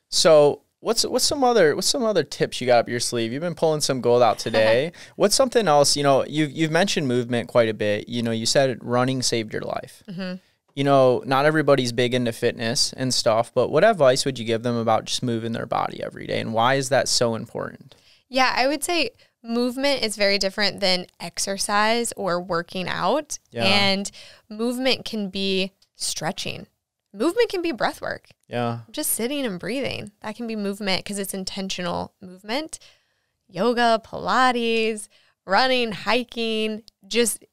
So what's some other tips you got up your sleeve? You've been pulling some gold out today. What's something else? You know, you've mentioned movement quite a bit. You know, you said running saved your life. You know, not everybody's big into fitness and stuff, but what advice would you give them about just moving their body every day? And why is that so important? Yeah, I would say movement is very different than exercise or working out. Yeah. And movement can be stretching. Movement can be breath work. Yeah. Just sitting and breathing. That can be movement because it's intentional movement. Yoga, Pilates, running, hiking, just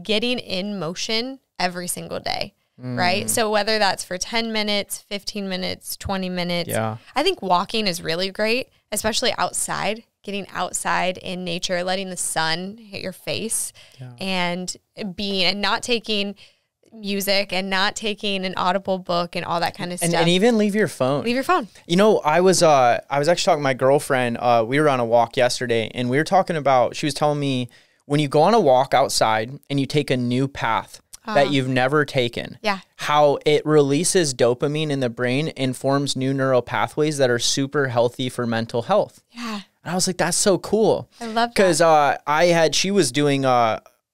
getting in motion every single day. Right? So whether that's for 10 minutes, 15 minutes, 20 minutes, I think walking is really great, especially outside, getting outside in nature, letting the sun hit your face and not taking music and not taking an audible book and all that kind of stuff. And even leave your phone. Leave your phone. You know, I was actually talking to my girlfriend. We were on a walk yesterday and we were talking about, she was telling me when you go on a walk outside and you take a new path that you've never taken. Yeah. How it releases dopamine in the brain and forms new neural pathways that are super healthy for mental health. Yeah. And I was like, that's so cool. I love that. Because she was doing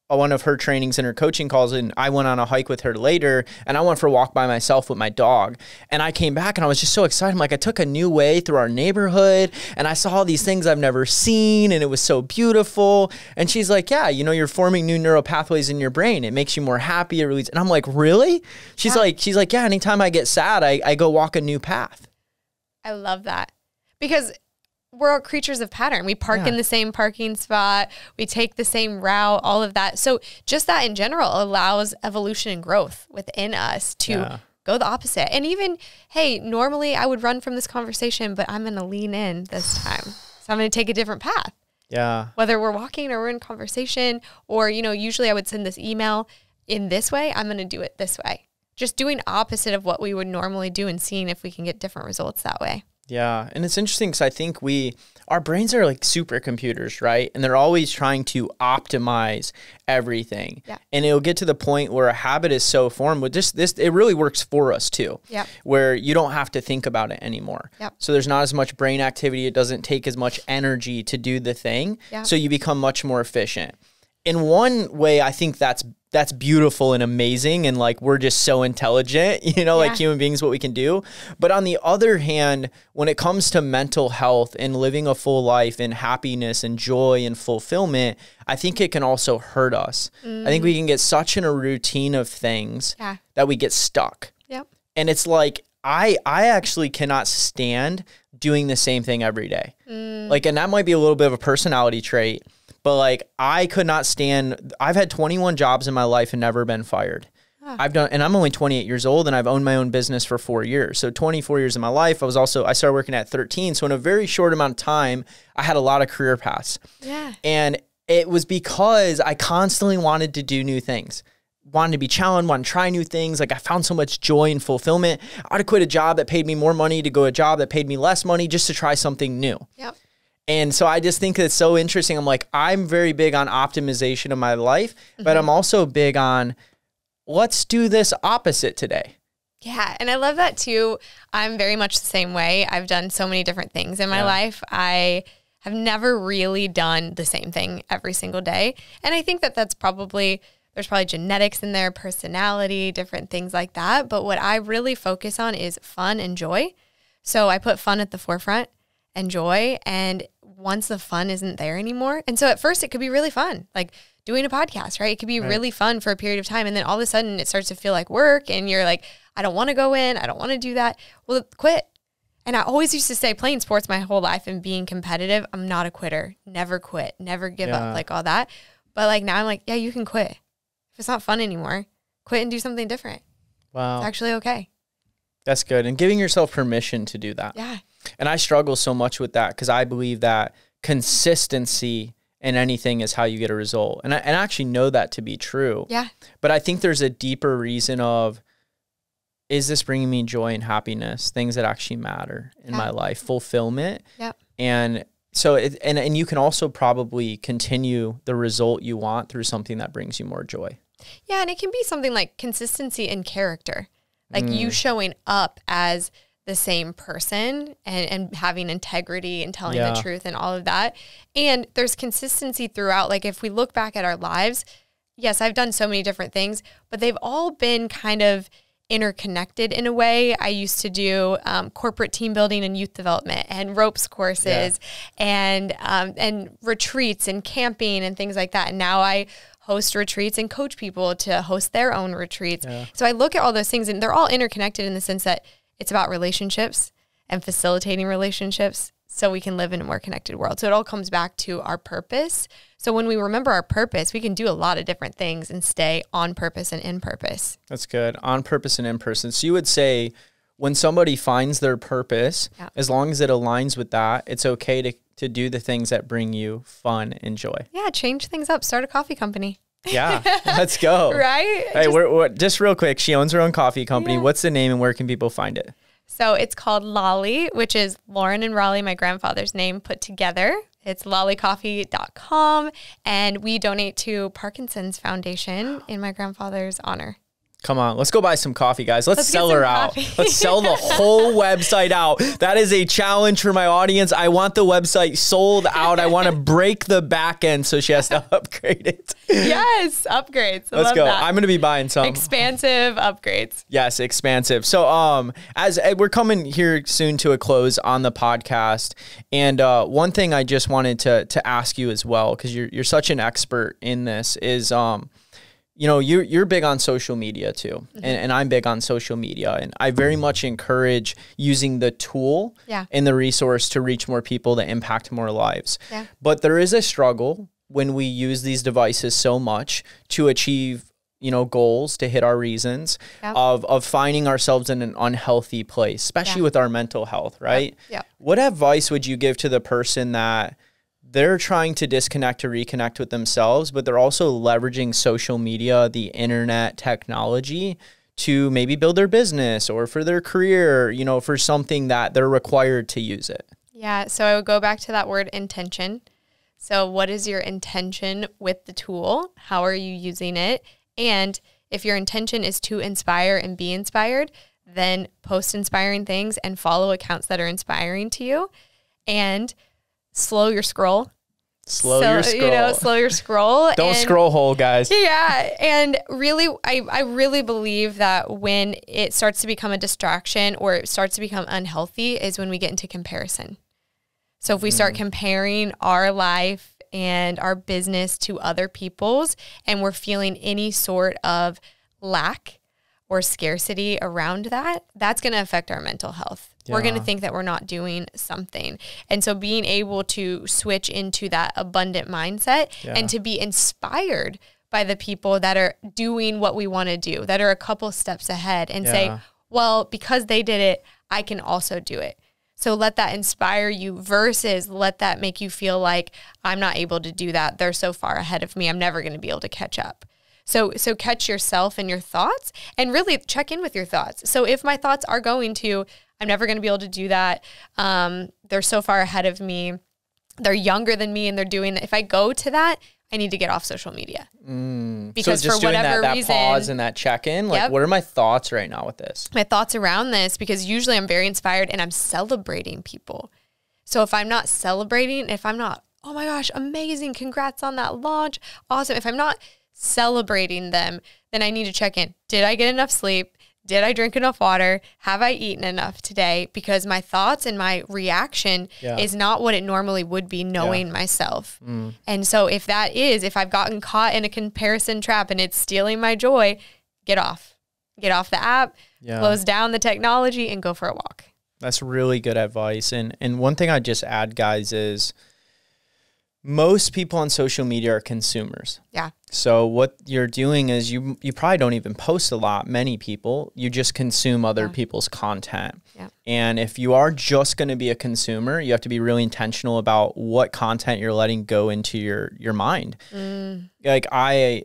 one of her trainings and her coaching calls, and I went on a hike with her later, and I went for a walk by myself with my dog. And I came back and I was just so excited. I'm like, I took a new way through our neighborhood and I saw all these things I've never seen and it was so beautiful. And she's like, yeah, you know, you're forming new neural pathways in your brain. It makes you more happy. It releases. And I'm like, really? She's like, yeah, anytime I get sad, I go walk a new path. I love that because we're all creatures of pattern. We park in the same parking spot. We take the same route, all of that. So just that in general allows evolution and growth within us to go the opposite. And even, hey, normally I would run from this conversation, but I'm going to lean in this time. So I'm going to take a different path. Yeah. Whether we're walking or we're in conversation or, you know, usually I would send this email in this way. I'm going to do it this way. Just doing opposite of what we would normally do and seeing if we can get different results that way. Yeah. And it's interesting because I think our brains are like supercomputers, right? And they're always trying to optimize everything. Yeah. And it'll get to the point where a habit is so formed with this, it really works for us too. Yeah. Where you don't have to think about it anymore. Yep. So there's not as much brain activity. It doesn't take as much energy to do the thing. Yeah. So you become much more efficient. In one way, I think that's beautiful and amazing. And like, we're just so intelligent, you know, like human beings, what we can do. But on the other hand, when it comes to mental health and living a full life and happiness and joy and fulfillment, I think it can also hurt us. I think we can get such in a routine of things that we get stuck. Yep. And it's like, I actually cannot stand doing the same thing every day. Like, and that might be a little bit of a personality trait. But like, I could not stand, I've had 21 jobs in my life and never been fired. and I'm only 28 years old and I've owned my own business for 4 years. So 24 years of my life, I started working at 13. So in a very short amount of time, I had a lot of career paths. Yeah. And it was because I constantly wanted to do new things, wanted to be challenged, wanted to try new things. Like I found so much joy and fulfillment. I would quit a job that paid me more money to go to a job that paid me less money just to try something new. Yep. And so I just think it's so interesting. I'm like, I'm very big on optimization of my life, but I'm also big on let's do this opposite today. Yeah. And I love that too. I'm very much the same way. I've done so many different things in my life. I have never really done the same thing every single day. And I think that there's probably genetics in there, personality, different things like that. But what I really focus on is fun and joy. So I put fun at the forefront and joy. And once the fun isn't there anymore. And so at first it could be really fun, like doing a podcast, right? It could be really fun for a period of time. And then all of a sudden it starts to feel like work and you're like, I don't want to go in. I don't want to do that. Well, quit. And I always used to say playing sports my whole life and being competitive, I'm not a quitter. Never quit. Never give up, like all that. But like now I'm like, yeah, you can quit. If it's not fun anymore, quit and do something different. Wow. It's actually okay. That's good. And giving yourself permission to do that. Yeah. And I struggle so much with that because I believe that consistency in anything is how you get a result. And I actually know that to be true. Yeah. But I think there's a deeper reason of, is this bringing me joy and happiness, things that actually matter in my life, fulfillment? Yep. And so, and you can also probably continue the result you want through something that brings you more joy. Yeah. And it can be something like consistency in character, like you showing up as the same person and having integrity and telling the truth and all of that. And there's consistency throughout. Like if we look back at our lives, yes, I've done so many different things, but they've all been kind of interconnected in a way. I used to do corporate team building and youth development and ropes courses and retreats and camping and things like that. And now I host retreats and coach people to host their own retreats. Yeah. So I look at all those things and they're all interconnected in the sense that it's about relationships and facilitating relationships so we can live in a more connected world. So it all comes back to our purpose. So when we remember our purpose, we can do a lot of different things and stay on purpose and in purpose. That's good. On purpose and in person. So you would say when somebody finds their purpose, as long as it aligns with that, it's okay to do the things that bring you fun and joy. Yeah, change things up. Start a coffee company. Yeah, let's go. Right? Hey, we're just real quick. She owns her own coffee company. Yeah. What's the name and where can people find it? So it's called Lolly, which is Lauren and Raleigh, my grandfather's name, put together. It's lollycoffee.com. And we donate to Parkinson's Foundation in my grandfather's honor. Come on, let's go buy some coffee, guys. Let's sell her out. Let's sell the whole website out. That is a challenge for my audience. I want the website sold out. I want to break the back end so she has to upgrade it. Yes, upgrades. Let's go. That. I'm going to be buying some. Expansive upgrades. Yes, expansive. So as we're coming here soon to a close on the podcast, and one thing I just wanted to ask you as well, because you're such an expert in this, is you know, you're big on social media too, and I'm big on social media, and I very much encourage using the tool and the resource to reach more people, to impact more lives. Yeah. But there is a struggle when we use these devices so much to achieve, you know, goals, to hit our reasons of finding ourselves in an unhealthy place, especially with our mental health, right? Yeah. What advice would you give to the person that they're trying to disconnect to reconnect with themselves, but they're also leveraging social media, the internet, technology to maybe build their business or for their career, you know, for something that they're required to use it? Yeah. So I would go back to that word intention. So what is your intention with the tool? How are you using it? And if your intention is to inspire and be inspired, then post inspiring things and follow accounts that are inspiring to you, and slow your scroll. Slow your scroll. Don't scroll whole, guys. Yeah. And really, I really believe that when it starts to become a distraction or it starts to become unhealthy is when we get into comparison. So if we start comparing our life and our business to other people's, and we're feeling any sort of lack or scarcity around that, that's going to affect our mental health. Yeah. We're going to think that we're not doing something. And so being able to switch into that abundant mindset and to be inspired by the people that are doing what we want to do, that are a couple steps ahead, and say, well, because they did it, I can also do it. So let that inspire you versus let that make you feel like I'm not able to do that. They're so far ahead of me. I'm never going to be able to catch up. So catch yourself and your thoughts and really check in with your thoughts. So if my thoughts are going to, I'm never going to be able to do that. They're so far ahead of me. They're younger than me and they're doing that. If I go to that, I need to get off social media. Because so just for whatever that reason, pause and that check-in, like what are my thoughts right now with this? My thoughts around this, because usually I'm very inspired and I'm celebrating people. So if I'm not celebrating, if I'm not, oh my gosh, amazing, congrats on that launch, awesome. If I'm not celebrating them, then I need to check in. Did I get enough sleep? Did I drink enough water? Have I eaten enough today? Because my thoughts and my reaction is not what it normally would be knowing myself. And so if I've gotten caught in a comparison trap and it's stealing my joy, get off the app, close down the technology and go for a walk. That's really good advice. And one thing I'd just add, guys, is most people on social media are consumers. Yeah. So what you're doing is you probably don't even post a lot, many people. You just consume other people's content. Yeah. And if you are just going to be a consumer, you have to be really intentional about what content you're letting go into your mind. Like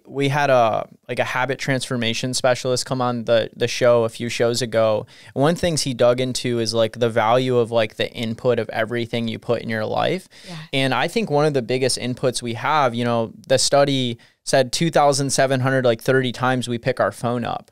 we had a habit transformation specialist come on the show a few shows ago. And one of the things he dug into is like the value of like the input of everything you put in your life. Yeah. And I think one of the biggest inputs we have, the study said 2,730 times we pick our phone up.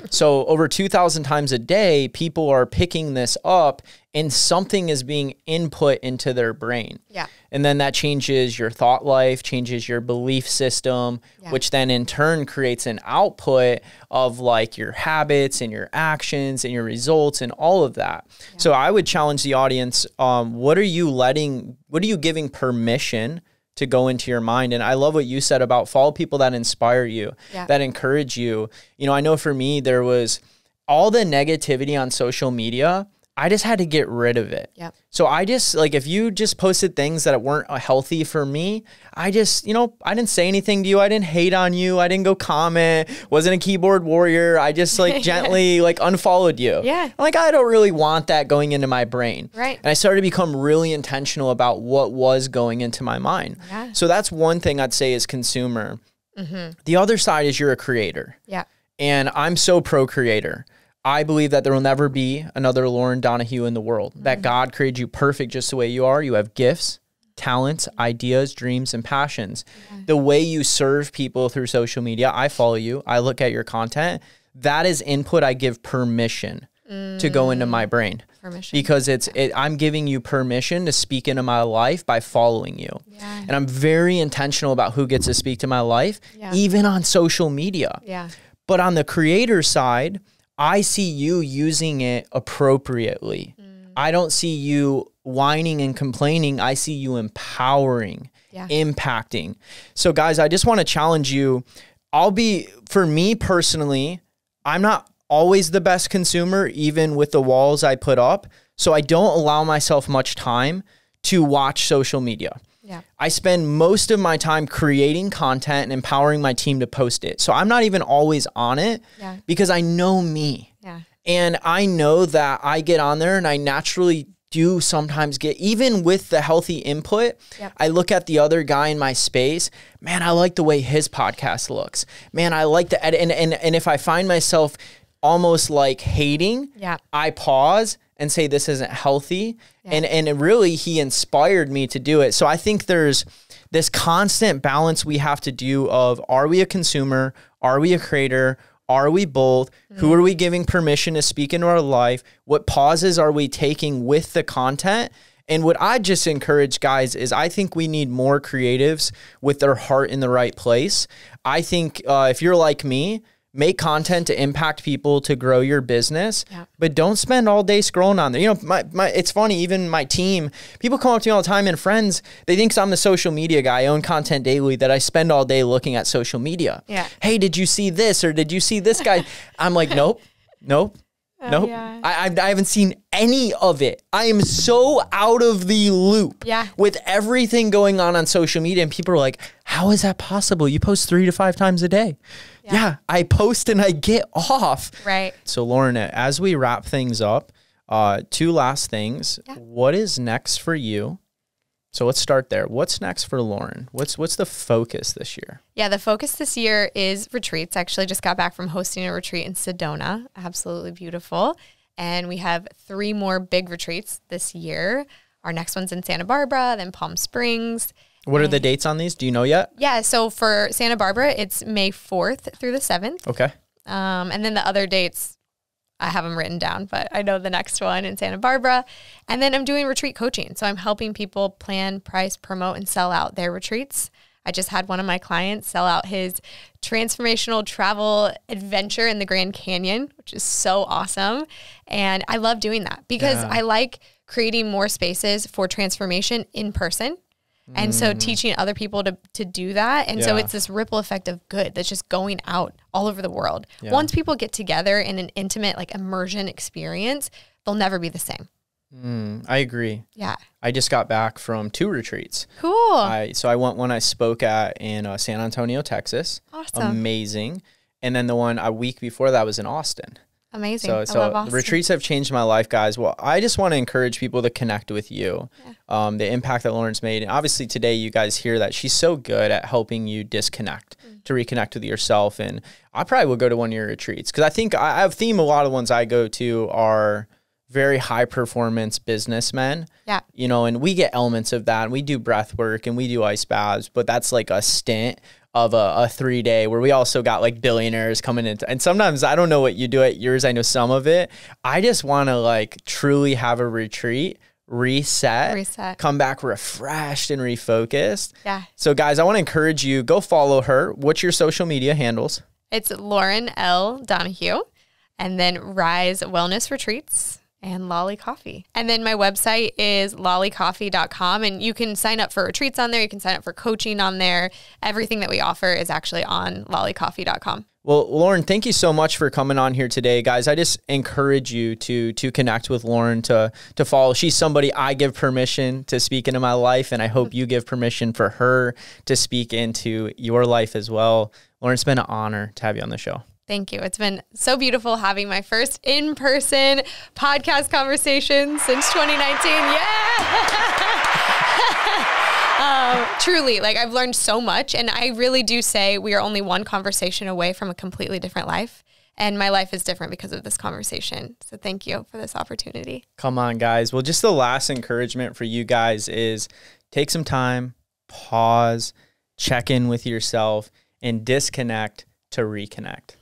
So over 2,000 times a day, people are picking this up and something is being input into their brain. Yeah. And then that changes your thought life, changes your belief system, which then in turn creates an output of like your habits and your actions and your results and all of that. Yeah. So I would challenge the audience, what are you giving permission to go into your mind? And I love what you said about follow people that inspire you, that encourage you. I know for me, there was all the negativity on social media. I just had to get rid of it. Yep. So I just if you just posted things that weren't healthy for me, I just, I didn't say anything to you. I didn't hate on you. I didn't go comment, wasn't a keyboard warrior. I just gently unfollowed you. Yeah. I don't really want that going into my brain. Right. And I started to become really intentional about what was going into my mind. Yeah. So that's one thing I'd say is consumer. The other side is you're a creator. Yeah. And I'm so pro creator. I believe that there will never be another Lauren Donahue in the world, that God created you perfect just the way you are. You have gifts, talents, ideas, dreams, and passions. Yeah. The way you serve people through social media, I follow you, I look at your content, that is input I give permission to go into my brain. Because I'm giving you permission to speak into my life by following you. Yeah. And I'm very intentional about who gets to speak to my life, even on social media. Yeah. But on the creator side, I see you using it appropriately. I don't see you whining and complaining. I see you empowering, impacting. So guys, I just want to challenge you. For me personally, I'm not always the best consumer, even with the walls I put up. So I don't allow myself much time to watch social media. Yeah. I spend most of my time creating content and empowering my team to post it. So I'm not even always on it because I know me. Yeah. And I know that I get on there and I naturally do sometimes get, even with the healthy input, I look at the other guy in my space, man, I like the way his podcast looks. Man, I like the edit. And if I find myself almost hating, I pause and say, this isn't healthy. Yeah. And really, he inspired me to do it. So I think there's this constant balance we have to do of, are we a consumer? Are we a creator? Are we both? Who are we giving permission to speak into our life? What pauses are we taking with the content? And what I just encourage, guys, is I think we need more creatives with their heart in the right place. I think if you're like me, make content to impact people, to grow your business, but don't spend all day scrolling on there. It's funny, even my team, people come up to me all the time and friends, they think I'm the social media guy. I own Content Daily, that I spend all day looking at social media. Yeah. Hey, did you see this? Or did you see this guy? I'm like, nope. Nope. Yeah. I haven't seen any of it. I am so out of the loop with everything going on social media. And people are like, how is that possible? You post 3 to 5 times a day. Yeah, I post and I get off. Right. So Lauren, as we wrap things up, 2 last things. Yeah. What is next for you? So let's start there. What's next for Lauren? What's the focus this year? Yeah, the focus this year is retreats. I actually just got back from hosting a retreat in Sedona. Absolutely beautiful. And we have 3 more big retreats this year. Our next one's in Santa Barbara, then Palm Springs. What are the dates on these? Do you know yet? Yeah, so for Santa Barbara, it's May 4th through the 7th. Okay. And then the other dates, I have them written down, but I know the next one in Santa Barbara. And then I'm doing retreat coaching. So I'm helping people plan, price, promote, and sell out their retreats. I just had one of my clients sell out his transformational travel adventure in the Grand Canyon, which is so awesome. And I love doing that because I like creating more spaces for transformation in person. And so teaching other people to do that. And so it's this ripple effect of good that's just going out all over the world. Yeah. Once people get together in an intimate, like immersion experience, they'll never be the same. I agree. Yeah. I just got back from 2 retreats. Cool. So I went one I spoke at in San Antonio, Texas. Awesome. Amazing. And then the one a week before that was in Austin. Amazing. So I love Austin. Retreats have changed my life, guys. Well, I just want to encourage people to connect with you. Yeah. The impact that Lauren's made. And obviously today you guys hear that she's so good at helping you disconnect, to reconnect with yourself. And I probably will go to one of your retreats because I think I have theme. A lot of the ones I go to are very high performance businessmen. Yeah. You know, and we get elements of that. And we do breath work and we do ice baths, but that's like a stint of a 3-day where we also got like billionaires coming in. And sometimes I don't know what you do at yours. I know some of it. I just want to like truly have a retreat, reset, come back refreshed and refocused. Yeah. So guys, I want to encourage you, go follow her. What's your social media handles? It's Lauren L. Donahue and then Rise Wellness Retreats and Lolly Coffee. And then my website is lollycoffee.com, and you can sign up for retreats on there. You can sign up for coaching on there. Everything that we offer is actually on lollycoffee.com. Well, Lauren, thank you so much for coming on here today, guys. I just encourage you to connect with Lauren, to follow. She's somebody I give permission to speak into my life, and I hope you give permission for her to speak into your life as well. Lauren, it's been an honor to have you on the show. Thank you. It's been so beautiful having my first in-person podcast conversation since 2019. Yeah! Truly, like I've learned so much, and I really do say we are only one conversation away from a completely different life. And my life is different because of this conversation. So thank you for this opportunity. Come on, guys. Well, just the last encouragement for you guys is take some time, pause, check in with yourself, and disconnect to reconnect.